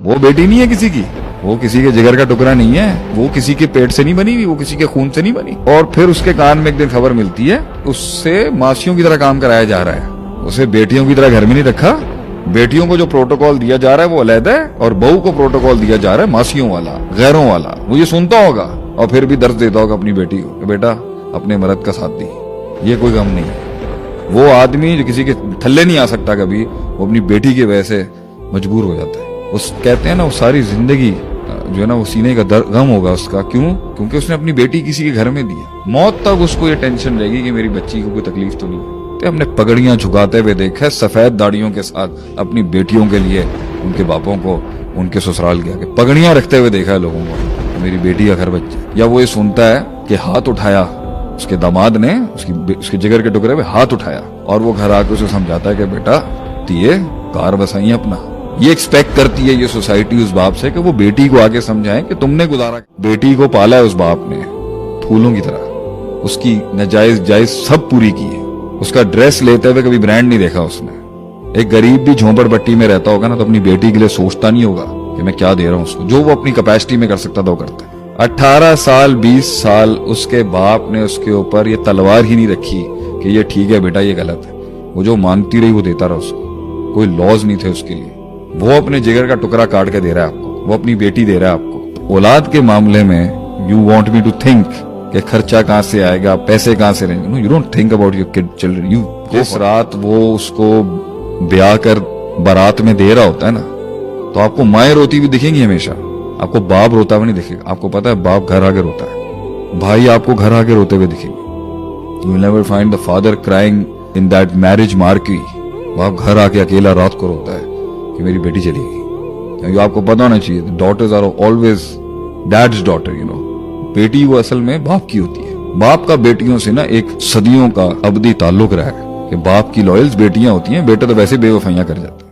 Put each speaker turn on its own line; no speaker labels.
وہ बेटी नहीं है किसी की, वो किसी के जिगर का टुकड़ा नहीं है, वो किसी के पेट से नहीं बनी हुई, वो किसी के खून से नहीं बनी। और फिर उसके कान में एक दिन खबर मिलती है उससे मासियों की तरह काम कराया जा रहा है, उसे बेटियों की तरह घर में नहीं रखा, बेटियों को जो प्रोटोकॉल दिया जा रहा है वो अलग है और बहू को प्रोटोकॉल दिया जा रहा है मासियों वाला, गैरों वाला। वो ये सुनता होगा और फिर भी दर्द देता होगा अपनी बेटी को कि बेटा अपने मर्द का साथ दी, ये कोई गम नहीं है। वो आदमी जो किसी के थल्ले नहीं आ सकता कभी, वो अपनी बेटी की वजह से मजबूर हो जाता है। उस कहते हैं ना वो सारी जिंदगी जो है ना वो सीने का गम होगा उसका, क्यों? क्योंकि उसने अपनी बेटी किसी के घर में दिया। मौत तक उसको ये टेंशन रहेगी कि मेरी बच्ची को कोई तकलीफ तो नहीं है। तो हमने पगड़ियां झुकाते हुए देखा सफेद दाढ़ियों के साथ अपनी बेटियों के लिए उनके बापों को उनके ससुराल के आगे पगड़ियां रखते हुए देखा है लोगों को, मेरी बेटी का घर बच्चा। या वो ये सुनता है कि हाथ उठाया उसके दामाद ने उसके जिगर के टुकड़े पे हाथ उठाया और वो घर आके उसे समझाता है कि बेटा दिए कार बसाई अपना। ये एक्सपेक्ट करती है ये सोसाइटी उस बाप से कि वो बेटी को आके समझाए कि तुमने गुजारा, बेटी को पाला है उस बाप ने फूलों की तरह, उसकी नाजायज जायज सब पूरी की है। उसका ड्रेस लेते हुए कभी ब्रांड नहीं देखा उसने। एक गरीब भी झोंपड़पट्टी में रहता होगा ना तो अपनी बेटी के लिए सोचता नहीं होगा कि मैं क्या दे रहा हूँ उसको, जो वो अपनी कैपेसिटी में कर सकता था वो करता है। 18 साल 20 साल उसके बाप ने उसके ऊपर ये तलवार ही नहीं रखी कि ये ठीक है बेटा ये गलत है। वो जो मांगती रही वो देता रहा उसको, कोई लॉज नहीं थे उसके लिए। वो अपने जिगर का टुकड़ा काट के दे रहा है आपको, वो अपनी बेटी दे रहा है आपको। औलाद के मामले में you want me to think कि खर्चा कहां से आएगा, पैसे कहां से रहेंगे। No, you don't think about your kid children. You जिस रात वो उसको ब्याह कर बारात में दे रहा होता है ना, तो आपको माएं रोती हुई दिखेंगी हमेशा, आपको बाप रोता हुआ नहीं दिखेगा। आपको पता है बाप घर आके रोता है, भाई आपको घर आके रोते हुए दिखेंगे। You will never find the father crying in that marriage marquee. बाप घर आके अकेला रात को रोता है कि मेरी बेटी चली गई। क्योंकि आपको पता होना चाहिए daughters are always dad's daughter, you know. बेटी वो असल में बाप की होती है। बाप का बेटियों से ना एक सदियों का अबदी ताल्लुक रहा है कि बाप की लॉयल्स बेटियां होती हैं, बेटे तो वैसे बेवफाइयां कर जाते हैं।